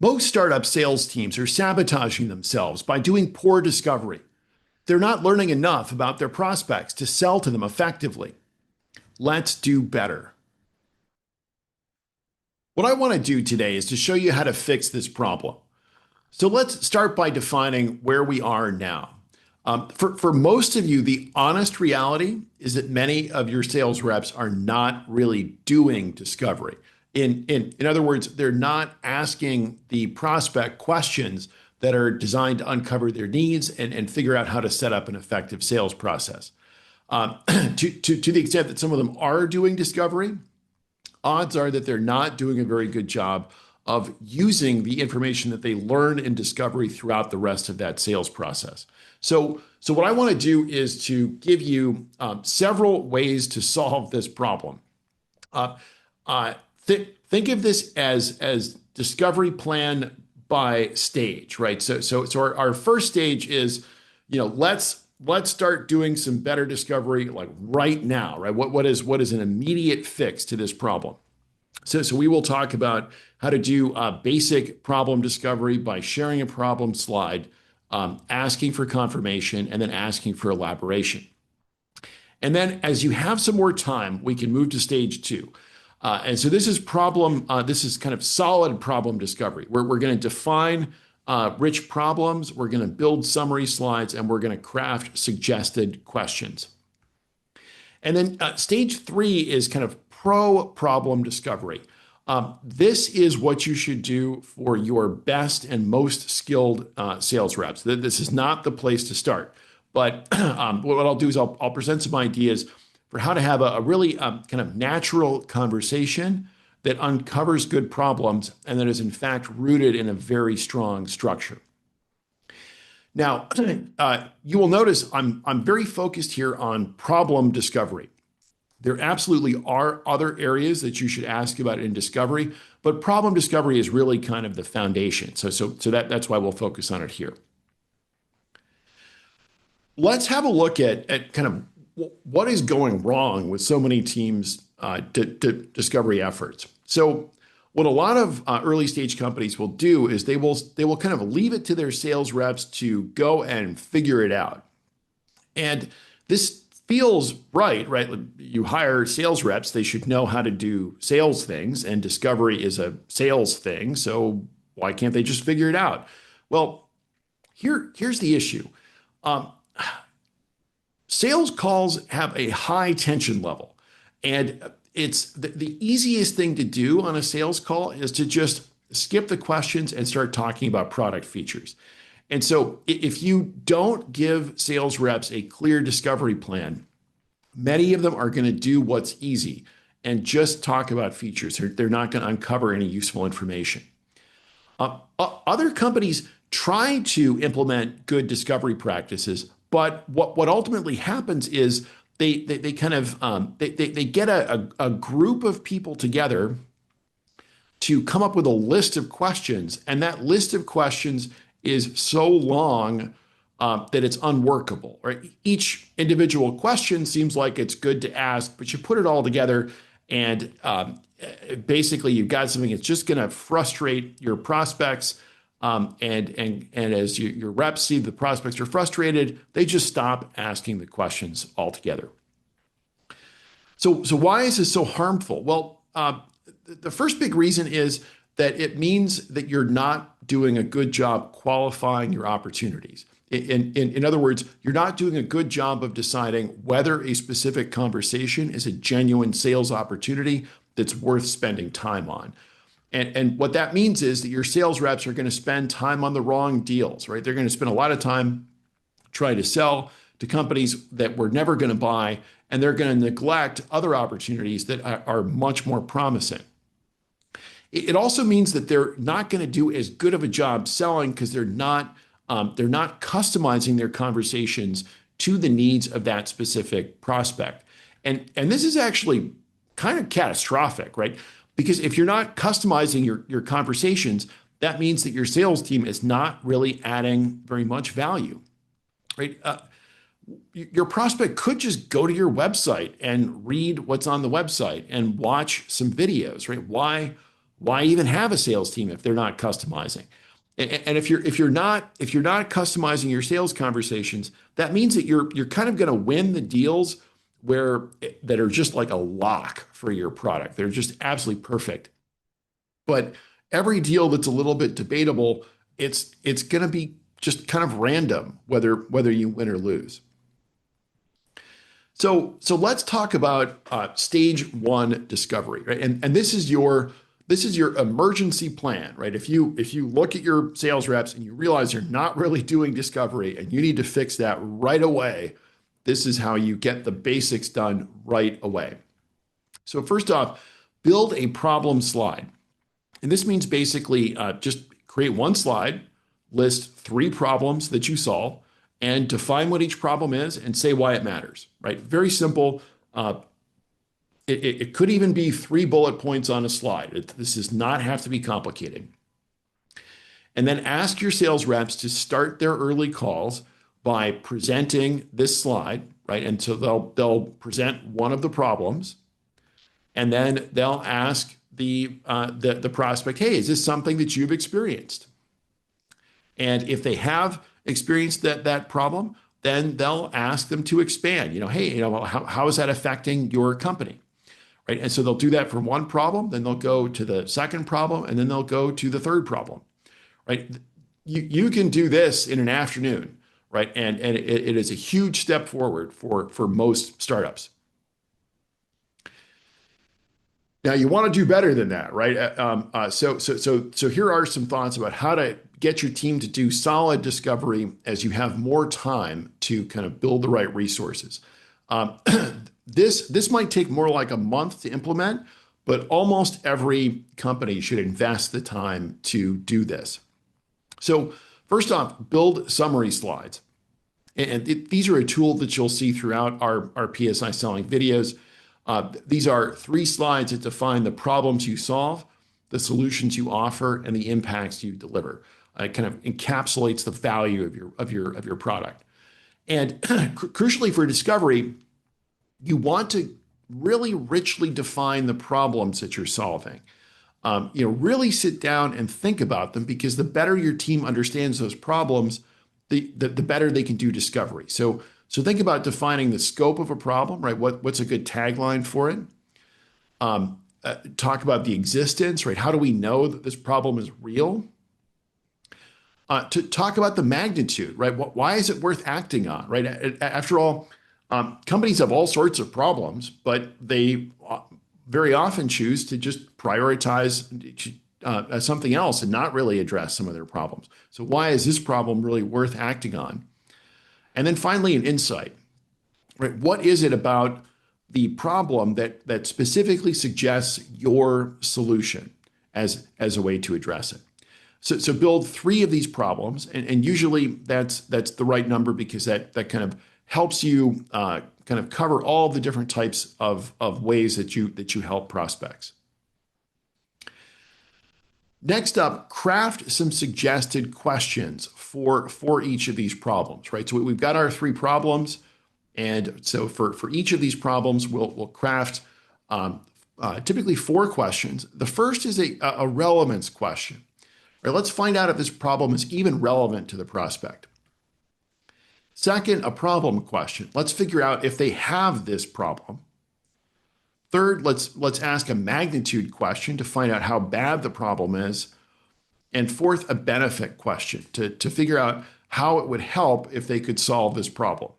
Most startup sales teams are sabotaging themselves by doing poor discovery. They're not learning enough about their prospects to sell to them effectively. Let's do better. What I want to do today is to show you how to fix this problem. So let's start by defining where we are now. For most of you, the honest reality is that many of your sales reps are not really doing discovery. In other words, they're not asking the prospect questions that are designed to uncover their needs and figure out how to set up an effective sales process. To the extent that some of them are doing discovery, odds are that they're not doing a very good job of using the information that they learn in discovery throughout the rest of that sales process. So what I want to do is to give you several ways to solve this problem. Think of this as discovery plan by stage, right? So our first stage is, let's start doing some better discovery like right now, right? What is an immediate fix to this problem? So we will talk about how to do basic problem discovery by sharing a problem slide, asking for confirmation, and then asking for elaboration. And then as you have some more time, we can move to stage two. And so this is kind of solid problem discovery, where we're going to define rich problems, we're going to build summary slides, and we're going to craft suggested questions. And then stage three is kind of pro problem discovery. This is what you should do for your best and most skilled sales reps. This is not the place to start, but what I'll do is I'll present some ideas for how to have a really kind of natural conversation that uncovers good problems and that is in fact rooted in a very strong structure. Now, you will notice I'm very focused here on problem discovery. There absolutely are other areas that you should ask about in discovery, but problem discovery is really kind of the foundation. So that's why we'll focus on it here. Let's have a look at kind of what is going wrong with so many teams' discovery efforts. So what a lot of early stage companies will do is they will kind of leave it to their sales reps to go and figure it out. And this feels right? You hire sales reps, they should know how to do sales things, and discovery is a sales thing. So why can't they just figure it out? Well, here's the issue. Sales calls have a high tension level, and it's the easiest thing to do on a sales call is to just skip the questions and start talking about product features. And so if you don't give sales reps a clear discovery plan, many of them are going to do what's easy and just talk about features. They're not going to uncover any useful information. Other companies try to implement good discovery practices, but what ultimately happens is they kind of they get a group of people together to come up with a list of questions, and that list of questions is so long that it's unworkable, right? Each individual question seems like it's good to ask, but you put it all together and basically you've got something that's just going to frustrate your prospects. And as your reps see the prospects are frustrated, they just stop asking the questions altogether. So why is this so harmful? Well, the first big reason is that it means that you're not doing a good job qualifying your opportunities. In other words, you're not doing a good job of deciding whether a specific conversation is a genuine sales opportunity that's worth spending time on. And what that means is that your sales reps are going to spend time on the wrong deals, right? They're going to spend a lot of time trying to sell to companies that we're never going to buy, and they're going to neglect other opportunities that are much more promising. It also means that they're not going to do as good of a job selling because they're not customizing their conversations to the needs of that specific prospect. And this is actually kind of catastrophic, right? Because if you're not customizing your conversations, that means that your sales team is not really adding very much value, right? Your prospect could just go to your website and read what's on the website and watch some videos, right? Why why even have a sales team if they're not customizing? And if you're not customizing your sales conversations, that means that you're kind of going to win the deals where that are just like a lock for your product. They're just absolutely perfect. But every deal that's a little bit debatable, it's going to be just kind of random whether you win or lose. So let's talk about stage one discovery, right? And this is your emergency plan, right? If you look at your sales reps and you realize they're not really doing discovery and you need to fix that right away, this is how you get the basics done right away. So first off, build a problem slide. And this means basically just create one slide, list three problems that you solve, and define what each problem is and say why it matters, right? Very simple. It could even be 3 bullet points on a slide. This does not have to be complicated. And then ask your sales reps to start their early calls by presenting this slide, right? And so they'll present one of the problems, and then they'll ask the prospect, hey, is this something that you've experienced? And if they have experienced that problem, then they'll ask them to expand. Hey, how is that affecting your company? Right. And so they'll do that for one problem, then they'll go to the second problem, and then they'll go to the third problem. Right. You can do this in an afternoon, right? And it is a huge step forward for most startups. Now you want to do better than that, right? So here are some thoughts about how to get your team to do solid discovery as you have more time to kind of build the right resources. This might take more like a month to implement, but almost every company should invest the time to do this. So first off, build summary slides. And these are a tool that you'll see throughout our PSI selling videos. These are 3 slides that define the problems you solve, the solutions you offer, and the impacts you deliver. It kind of encapsulates the value of your product. And crucially for discovery, you want to really richly define the problems that you're solving. Really sit down and think about them, because the better your team understands those problems, the better they can do discovery. So think about defining the scope of a problem, right? What's a good tagline for it? Talk about the existence, right? How do we know that this problem is real? To talk about the magnitude, right? Why is it worth acting on, right? After all, companies have all sorts of problems, but they very often choose to just prioritize something else and not really address some of their problems. So why is this problem really worth acting on? And then finally, an insight, right? What is it about the problem that specifically suggests your solution as a way to address it? So build 3 of these problems, and usually that's the right number, because that kind of helps you kind of cover all the different types of ways that you help prospects. Next up, craft some suggested questions for each of these problems, right? So we've got our 3 problems, and so for each of these problems, we'll craft typically 4 questions. The first is a relevance question. Right, let's find out if this problem is even relevant to the prospect. Second, a problem question. Let's figure out if they have this problem. Third, let's ask a magnitude question to find out how bad the problem is. And fourth, a benefit question to figure out how it would help if they could solve this problem.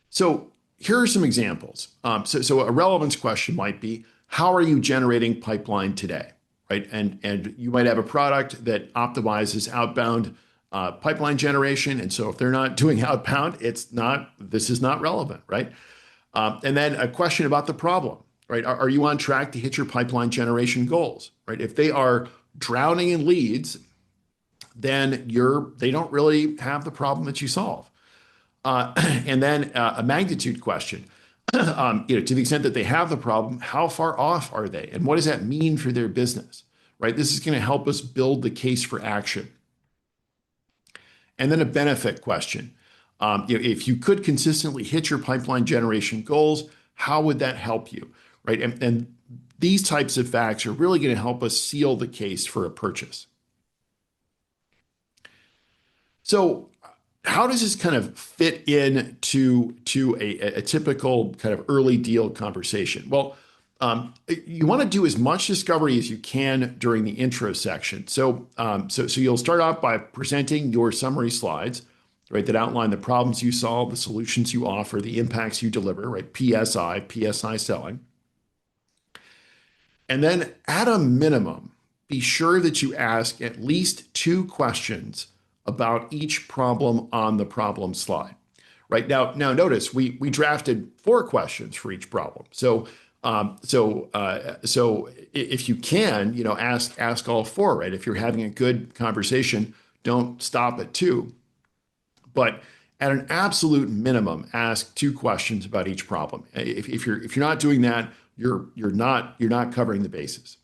So here are some examples. So a relevance question might be, how are you generating pipeline today? Right? And you might have a product that optimizes outbound pipeline generation. And so if they're not doing outbound, this is not relevant, right? And then a question about the problem, right? Are you on track to hit your pipeline generation goals, right? If they are drowning in leads, then they don't really have the problem that you solve. And then a magnitude question. To the extent that they have the problem, how far off are they? And what does that mean for their business, right? This is going to help us build the case for action. And then a benefit question. If you could consistently hit your pipeline generation goals, how would that help you, right? And these types of facts are really going to help us seal the case for a purchase. So how does this kind of fit in to a typical kind of early deal conversation? Well, you want to do as much discovery as you can during the intro section. So you'll start off by presenting your summary slides, right, that outline the problems you solve, the solutions you offer, the impacts you deliver, right? PSI selling. And then at a minimum, be sure that you ask at least two questions about each problem on the problem slide. Right now, notice we drafted four questions for each problem. So if you can, ask all four. Right, if you're having a good conversation, don't stop at two. But at an absolute minimum, ask two questions about each problem. If you're not doing that, you're not covering the bases.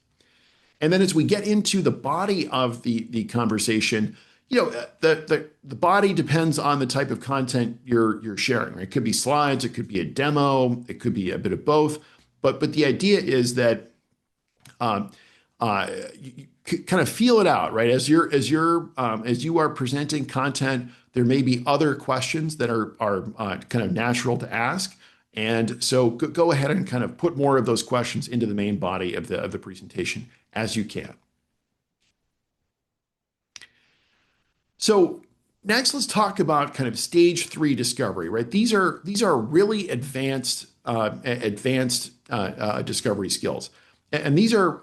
And then as we get into the body of the conversation, the body depends on the type of content you're sharing. Right? It could be slides, it could be a demo, it could be a bit of both. But the idea is that you kind of feel it out, right? As you are presenting content, there may be other questions that are kind of natural to ask. And so go ahead and kind of put more of those questions into the main body of the presentation as you can. So next, let's talk about kind of stage 3 discovery, right? These are really advanced discovery skills, and these are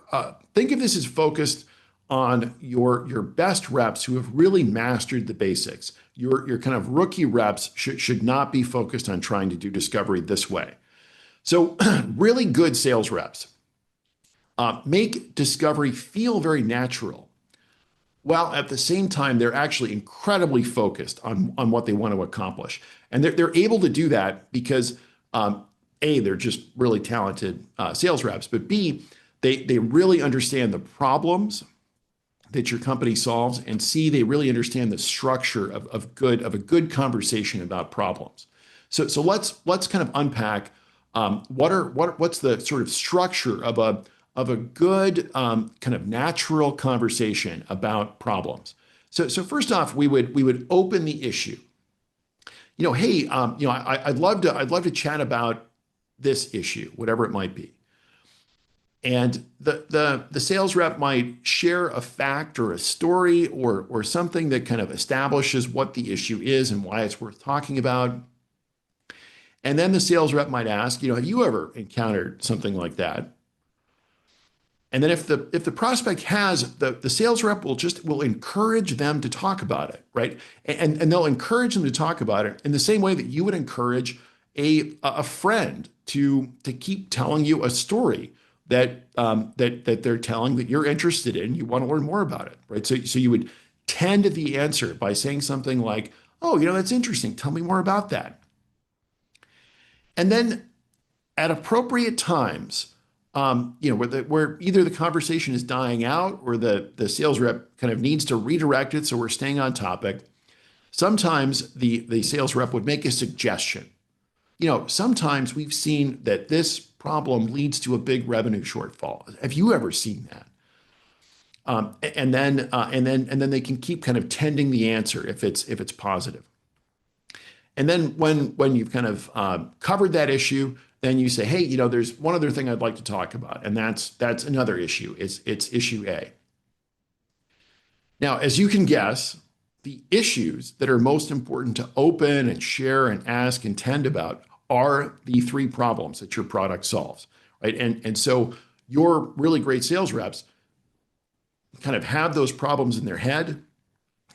think of this as focused on your best reps who have really mastered the basics. Your kind of rookie reps should not be focused on trying to do discovery this way. So really good sales reps make discovery feel very natural, while at the same time, they're actually incredibly focused on what they want to accomplish. And they're able to do that because A, they're just really talented sales reps, but B, they really understand the problems that your company solves, and C, they really understand the structure of a good conversation about problems. So let's kind of unpack what's the sort of structure of a good kind of natural conversation about problems. So first off, we would open the issue. Hey, I'd love to chat about this issue, whatever it might be. And the sales rep might share a fact or a story or something that kind of establishes what the issue is and why it's worth talking about. And then the sales rep might ask, have you ever encountered something like that? And then if the prospect has, the sales rep will encourage them to talk about it, right? And they'll encourage them to talk about it in the same way that you would encourage a friend to keep telling you a story that they're telling that you're interested in, you want to learn more about it, right? So you would tend to the answer by saying something like, "Oh, that's interesting. Tell me more about that." And then at appropriate times, where either the conversation is dying out or the sales rep kind of needs to redirect it, so we're staying on topic. Sometimes the sales rep would make a suggestion. Sometimes we've seen that this problem leads to a big revenue shortfall. Have you ever seen that? And then they can keep kind of tending the answer if it's positive. And then when you've kind of covered that issue, then you say, hey, there's one other thing I'd like to talk about, and that's another issue. It's issue A. Now, as you can guess, the issues that are most important to open and share and ask and tend about are the 3 problems that your product solves, right? And so your really great sales reps kind of have those problems in their head,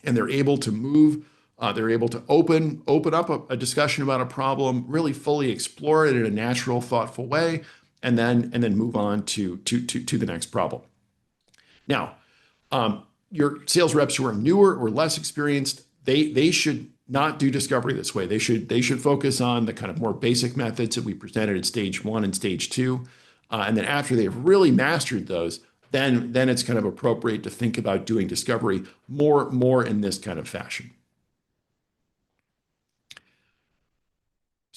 and they're able to move. They're able to open up a discussion about a problem, really fully explore it in a natural, thoughtful way, and then move on to the next problem. Now, your sales reps who are newer or less experienced, they should not do discovery this way. They should focus on the kind of more basic methods that we presented at stage 1 and stage 2, and then after they've really mastered those, then it's kind of appropriate to think about doing discovery more in this kind of fashion.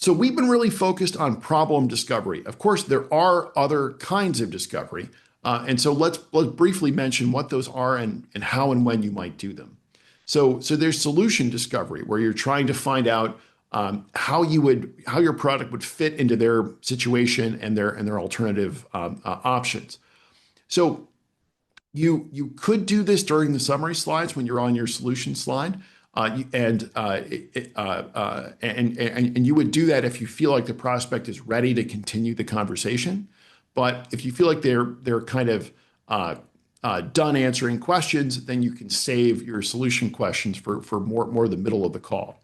So we've been really focused on problem discovery. Of course, there are other kinds of discovery. And so let's briefly mention what those are and how and when you might do them. So there's solution discovery, where you're trying to find out how your product would fit into their situation and their alternative options. So you could do this during the summary slides when you're on your solution slide, and you would do that if you feel like the prospect is ready to continue the conversation. But if you feel like they're kind of done answering questions, then you can save your solution questions for more the middle of the call.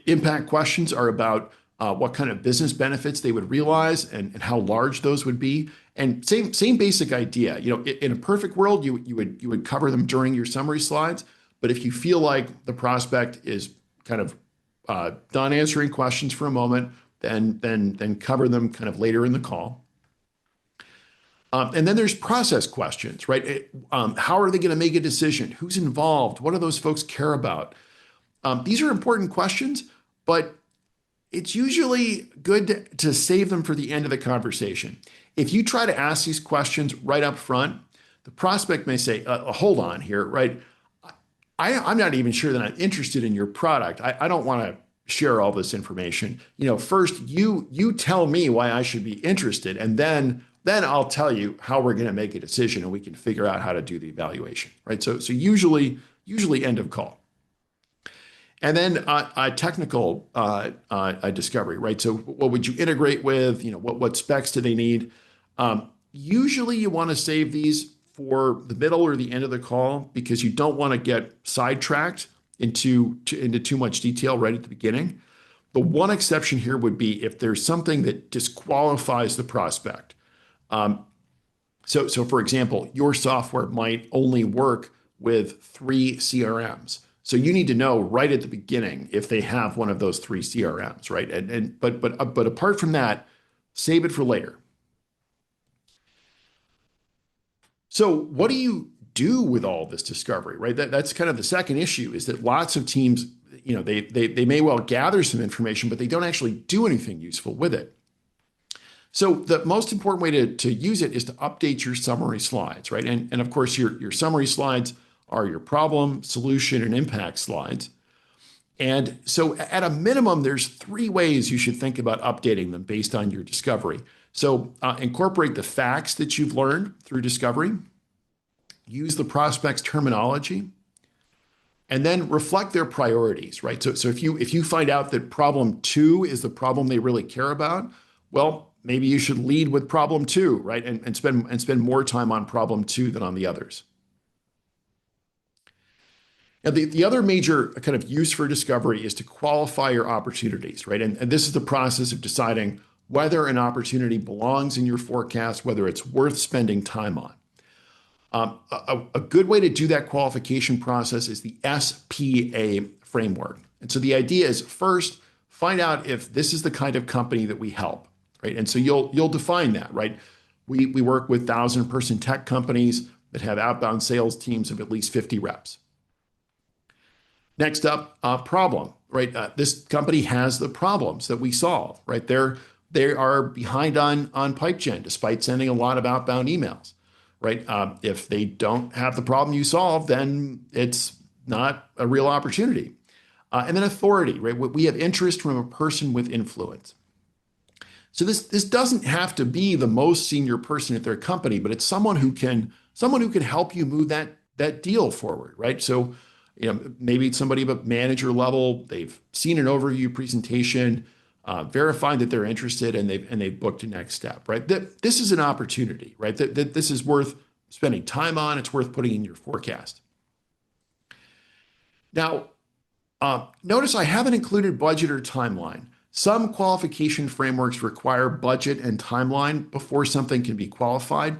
Impact questions are about what kind of business benefits they would realize and how large those would be. And same basic idea. In a perfect world, you would cover them during your summary slides. But if you feel like the prospect is kind of done answering questions for a moment, then cover them kind of later in the call. And then there's process questions, right? How are they going to make a decision? Who's involved? What do those folks care about? These are important questions, but it's usually good to save them for the end of the conversation. If you try to ask these questions right up front, the prospect may say, hold on here, right? I'm not even sure that I'm interested in your product. I don't want to share all this information. First you tell me why I should be interested, and then I'll tell you how we're going to make a decision, and we can figure out how to do the evaluation, right? So usually end of call. And then a technical discovery, right? So what would you integrate with? What specs do they need? Usually you want to save these for the middle or the end of the call, because you don't want to get sidetracked into too much detail right at the beginning. The one exception here would be if there's something that disqualifies the prospect. So for example, your software might only work with 3 CRMs. So you need to know right at the beginning if they have one of those 3 CRMs, right? But apart from that, save it for later. So what do you do with all this discovery, right? That's kind of the second issue, is that lots of teams, they may well gather some information, but they don't actually do anything useful with it. So the most important way to use it is to update your summary slides, right? And of course, your summary slides are your problem, solution, and impact slides. And so at a minimum, there's 3 ways you should think about updating them based on your discovery. So incorporate the facts that you've learned through discovery, use the prospect's terminology, and then reflect their priorities, right? So if you find out that problem 2 is the problem they really care about, well, maybe you should lead with problem 2, right? And spend more time on problem 2 than on the others. Now, the other major kind of use for discovery is to qualify your opportunities, right? And this is the process of deciding whether an opportunity belongs in your forecast, whether it's worth spending time on. A good way to do that qualification process is the SPA framework. And so the idea is, first, find out if this is the kind of company that we help, right? And so you'll define that, right? We work with 1,000-person tech companies that have outbound sales teams of at least 50 reps. Next up, problem, right? This company has the problems that we solve, right? They are behind on pipe gen, despite sending a lot of outbound emails, right? If they don't have the problem you solve, then it's not a real opportunity. And then authority, right? We have interest from a person with influence. So this doesn't have to be the most senior person at their company, but it's someone who can help you move that deal forward, right? So maybe it's somebody at manager level. They've seen an overview presentation, verified that they're interested, and they've booked a next step, right? This is an opportunity, right? That this is worth spending time on. It's worth putting in your forecast. Now, notice I haven't included budget or timeline. Some qualification frameworks require budget and timeline before something can be qualified.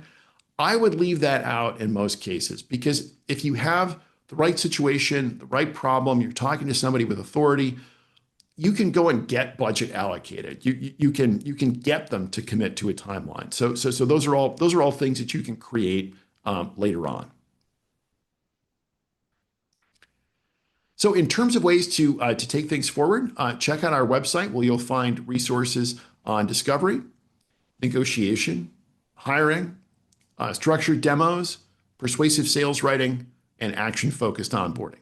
I would leave that out in most cases, because if you have the right situation, the right problem, you're talking to somebody with authority, you can go and get budget allocated. You can get them to commit to a timeline. So those are all things that you can create later on. So in terms of ways to take things forward, check out our website where you'll find resources on discovery, negotiation, hiring, structured demos, persuasive sales writing, and action-focused onboarding.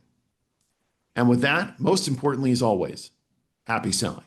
And with that, most importantly, as always, happy selling.